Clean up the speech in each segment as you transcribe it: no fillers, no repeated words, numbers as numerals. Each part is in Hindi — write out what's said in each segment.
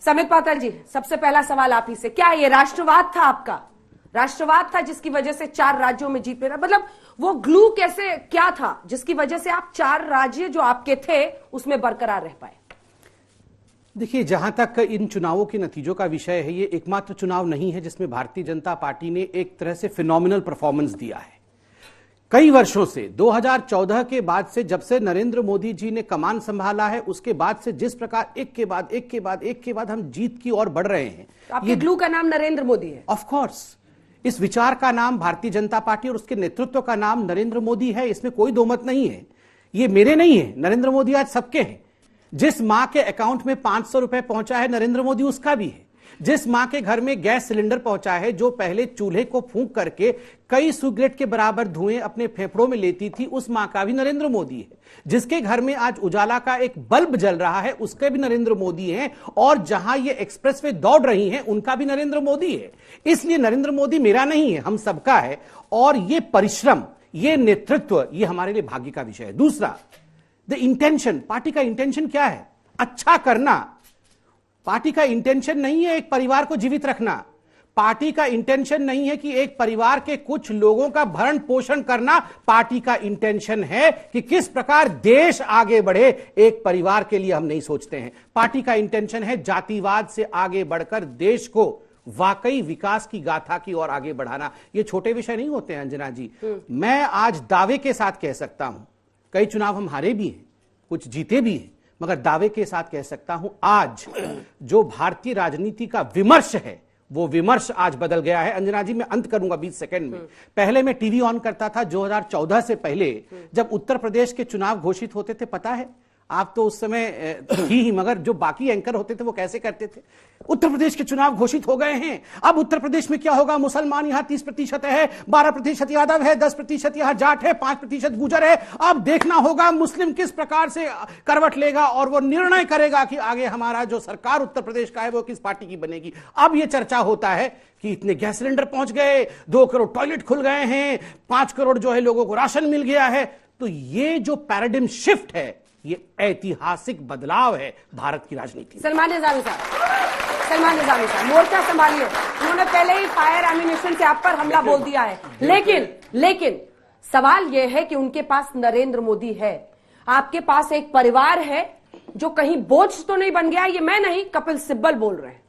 समित पात्रा जी, सबसे पहला सवाल आप ही से, क्या ये राष्ट्रवाद था आपका? राष्ट्रवाद था जिसकी वजह से 4 राज्यों में जीत लेना, मतलब वो ग्लू कैसे क्या था जिसकी वजह से आप 4 राज्य जो आपके थे उसमें बरकरार रह पाए? देखिए, जहां तक इन चुनावों के नतीजों का विषय है, ये एकमात्र चुनाव नहीं है जिसमें भारतीय जनता पार्टी ने एक तरह से फिनोमिनल परफॉर्मेंस दिया है। कई वर्षों से 2014 के बाद से, जब से नरेंद्र मोदी जी ने कमान संभाला है, उसके बाद से जिस प्रकार एक के बाद हम जीत की ओर बढ़ रहे हैं। आपके ग्लू का नाम नरेंद्र मोदी है? ऑफ कोर्स, इस विचार का नाम भारतीय जनता पार्टी और उसके नेतृत्व का नाम नरेंद्र मोदी है, इसमें कोई दो मत नहीं है। ये मेरे नहीं है, नरेंद्र मोदी आज सबके हैं। जिस मां के अकाउंट में 500 रुपए पहुंचा है, नरेंद्र मोदी उसका भी है। जिस मां के घर में गैस सिलेंडर पहुंचा है, जो पहले चूल्हे को फूंक करके कई सिगरेट के बराबर धुएं अपने फेफड़ों में लेती थी, उस मां का भी नरेंद्र मोदी है। जिसके घर में आज उजाला का एक बल्ब जल रहा है, उसके भी नरेंद्र मोदी हैं। और जहां ये एक्सप्रेसवे दौड़ रही हैं, उनका भी नरेंद्र मोदी है। इसलिए नरेंद्र मोदी मेरा नहीं है, हम सबका है। और ये परिश्रम, ये नेतृत्व, ये हमारे लिए भाग्य का विषय है। दूसरा, द इंटेंशन, पार्टी का इंटेंशन क्या है? अच्छा करना। पार्टी का इंटेंशन नहीं है एक परिवार को जीवित रखना। पार्टी का इंटेंशन नहीं है कि एक परिवार के कुछ लोगों का भरण पोषण करना। पार्टी का इंटेंशन है कि किस प्रकार देश आगे बढ़े। एक परिवार के लिए हम नहीं सोचते हैं। पार्टी का इंटेंशन है जातिवाद से आगे बढ़कर देश को वाकई विकास की गाथा की ओर आगे बढ़ाना। ये छोटे विषय नहीं होते हैं अंजना जी। मैं आज दावे के साथ कह सकता हूं, कई चुनाव हम हारे भी हैं, कुछ जीते भी हैं, मगर दावे के साथ कह सकता हूं आज जो भारतीय राजनीति का विमर्श है, वो विमर्श आज बदल गया है। अंजना जी, मैं अंत करूंगा 20 सेकंड में। पहले मैं टीवी ऑन करता था 2014 से पहले, जब उत्तर प्रदेश के चुनाव घोषित होते थे। पता है, आप तो उस समय थी ही, मगर जो बाकी एंकर होते थे वो कैसे करते थे? उत्तर प्रदेश के चुनाव घोषित हो गए हैं, अब उत्तर प्रदेश में क्या होगा? मुसलमान यहां 30% है, 12% यादव है, 10% यहां जाट है, 5% गुजर है। अब देखना होगा मुस्लिम किस प्रकार से करवट लेगा और वो निर्णय करेगा कि आगे हमारा जो सरकार उत्तर प्रदेश का है वो किस पार्टी की बनेगी। अब ये चर्चा होता है कि इतने गैस सिलेंडर पहुंच गए, 2 करोड़ टॉयलेट खुल गए हैं, 5 करोड़ जो है लोगों को राशन मिल गया है। तो ये जो पैराडिम शिफ्ट है, ये ऐतिहासिक बदलाव है भारत की राजनीति। सलमान निजामी साहब, मोर्चा संभालिए। उन्होंने पहले ही फायर एम्यूनिशन से आप पर हमला बोल दिया है, लेकिन सवाल यह है कि उनके पास नरेंद्र मोदी है, आपके पास एक परिवार है जो कहीं बोझ तो नहीं बन गया। ये मैं नहीं, कपिल सिब्बल बोल रहे हैं,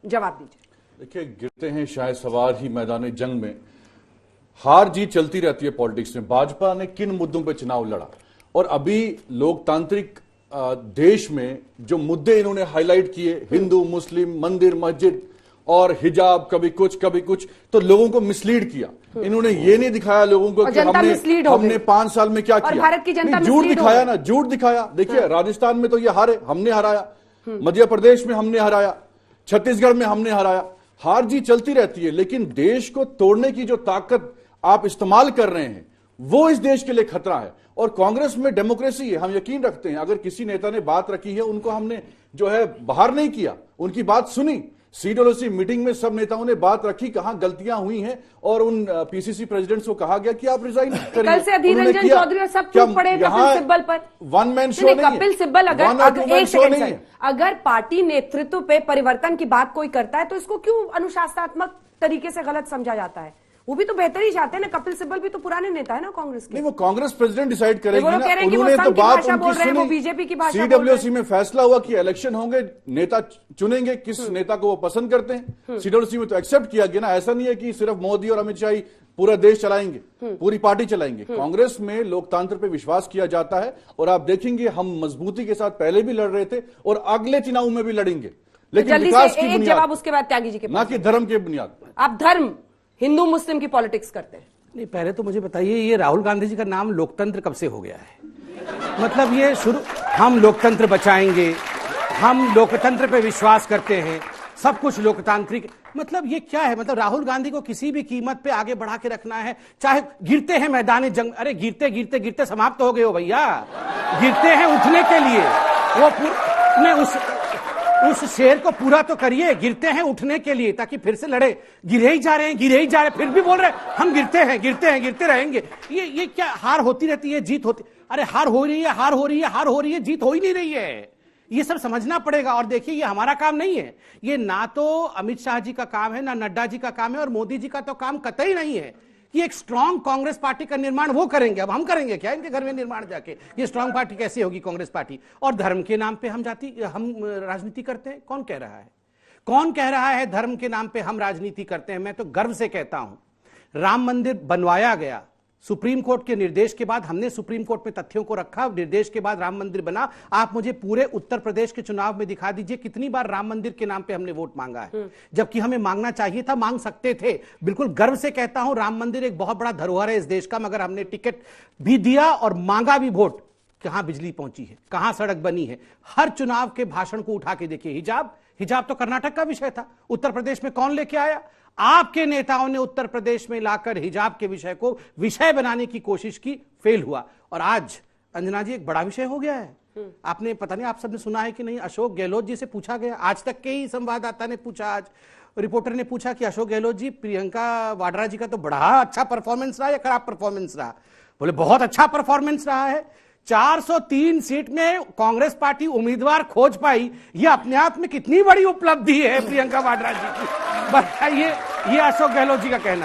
जवाब दीजिए। देखिए, गिरते हैं शायद सवार ही मैदान जंग में। हार जीत चलती रहती है पॉलिटिक्स में। भाजपा ने किन मुद्दों पर चुनाव लड़ा, और अभी लोकतांत्रिक देश में जो मुद्दे इन्होंने हाईलाइट किए, हिंदू मुस्लिम, मंदिर मस्जिद और हिजाब, कभी कुछ, तो लोगों को मिसलीड किया। इन्होंने ये नहीं दिखाया लोगों को कि हमने 5 साल में क्या किया। भारत की जनता झूठ दिखाया ना, झूठ दिखाया। देखिए, राजस्थान में तो ये हारे, हमने हराया। मध्य प्रदेश में हमने हराया, छत्तीसगढ़ में हमने हराया। हार जीत चलती रहती है, लेकिन देश को तोड़ने की जो ताकत आप इस्तेमाल कर रहे हैं, वो इस देश के लिए खतरा है। और कांग्रेस में डेमोक्रेसी है, हम यकीन रखते हैं। अगर किसी नेता ने बात रखी है, उनको हमने जो है बाहर नहीं किया, उनकी बात सुनी। CWC मीटिंग में सब नेताओं ने बात रखी, कहां गलतियां हुई हैं, और उन PCC प्रेसिडेंट्स को कहा गया कि आप रिजाइन करिए। कल से अधीर रंजन चौधरी सब चुप पड़े कपिल सिब्बल पर। वन मैन शो नहीं, कपिल सिब्बल अगर पार्टी नेतृत्व पे परिवर्तन की बात कोई करता है तो इसको क्यों अनुशासनात्मक तरीके से गलत समझा जाता है? वो भी तो बेहतर ही चाहते हैं ना। कपिल सिब्बल भी तो पुराने नेता है ना कांग्रेस के। नहीं, वो कांग्रेस प्रेसिडेंट डिसाइड करेगी ना। उन्होंने तो बात उनकी सुनी, बीजेपी की भाषा CWC में फैसला हुआ कि इलेक्शन होंगे, नेता चुनेंगे किस नेता को वो पसंद करते हैं। CWC में तो एक्सेप्ट किया गया ना। ऐसा नहीं है कि सिर्फ मोदी और अमित शाह ही पूरा देश चलाएंगे, पूरी पार्टी चलाएंगे। कांग्रेस में लोकतंत्र पे विश्वास किया जाता है, और आप देखेंगे हम मजबूती के साथ पहले भी लड़ रहे थे और अगले चुनाव में भी लड़ेंगे, लेकिन विकास की बुनियाद, जवाब उसके बाद त्यागी जी के, ना कि धर्म की बुनियाद। आप धर्म, हिंदू मुस्लिम की पॉलिटिक्स करते हैं? नहीं, पहले तो मुझे बताइए, ये राहुल गांधी जी का नाम लोकतंत्र कब से हो गया है? मतलब ये शुरू, हम लोकतंत्र बचाएंगे, हम लोकतंत्र पे विश्वास करते हैं, सब कुछ लोकतांत्रिक, मतलब ये क्या है? मतलब राहुल गांधी को किसी भी कीमत पे आगे बढ़ा के रखना है, चाहे गिरते हैं मैदान जंग। अरे गिरते समाप्त हो गए हो भैया, गिरते हैं उठने के लिए। वो उस शेर को पूरा तो करिए, गिरते हैं उठने के लिए, ताकि फिर से लड़े। गिरे ही जा रहे हैं, फिर भी बोल रहे हैं हम गिरते हैं, गिरते रहेंगे। ये क्या? हार होती रहती है, जीत होती। अरे हार हो रही है, जीत हो ही नहीं रही है। ये सब समझना पड़ेगा। और देखिए, ये हमारा काम नहीं है, ये ना तो अमित शाह जी का काम है, ना नड्डा जी का काम है, और मोदी जी का तो काम कतई नहीं है कि एक स्ट्रांग कांग्रेस पार्टी का निर्माण वो करेंगे। अब हम करेंगे क्या इनके घर में निर्माण जाके? ये स्ट्रांग पार्टी कैसे होगी कांग्रेस पार्टी? और धर्म के नाम पे हम राजनीति करते हैं? कौन कह रहा है? कौन कह रहा है धर्म के नाम पे हम राजनीति करते हैं? मैं तो गर्व से कहता हूं, राम मंदिर बनवाया गया सुप्रीम कोर्ट के निर्देश के बाद। हमने सुप्रीम कोर्ट में तथ्यों को रखा, निर्देश के बाद राम मंदिर बना। आप मुझे पूरे उत्तर प्रदेश के चुनाव में दिखा दीजिए कितनी बार राम मंदिर के नाम पे हमने वोट मांगा है, जबकि हमें मांगना चाहिए था, मांग सकते थे। बिल्कुल गर्व से कहता हूं, राम मंदिर एक बहुत बड़ा धरोहर है इस देश का, मगर हमने टिकट भी दिया और मांगा भी वोट। कहां बिजली पहुंची है, कहां सड़क बनी है? हर चुनाव के भाषण को उठा के देखिए। हिजाब तो कर्नाटक का विषय था, उत्तर प्रदेश में कौन लेके आया? आपके नेताओं ने उत्तर प्रदेश में लाकर हिजाब के विषय को विषय बनाने की कोशिश की, फेल हुआ। और आज अंजना जी एक बड़ा विषय हो गया है। आपने, पता नहीं आप सबने सुना है कि नहीं, अशोक गहलोत जी से पूछा गया, आज तक के ही संवाददाता ने पूछा, आज रिपोर्टर ने पूछा कि अशोक गहलोत जी, प्रियंका वाड्रा जी का तो बड़ा अच्छा परफॉर्मेंस रहा या खराब परफॉर्मेंस रहा? बोले बहुत अच्छा परफॉर्मेंस रहा है। 403 सीट में कांग्रेस पार्टी उम्मीदवार खोज पाई, यह अपने आप में कितनी बड़ी उपलब्धि है प्रियंका वाड्रा जी की, बताइए। ये अशोक गहलोत जी का कहना है।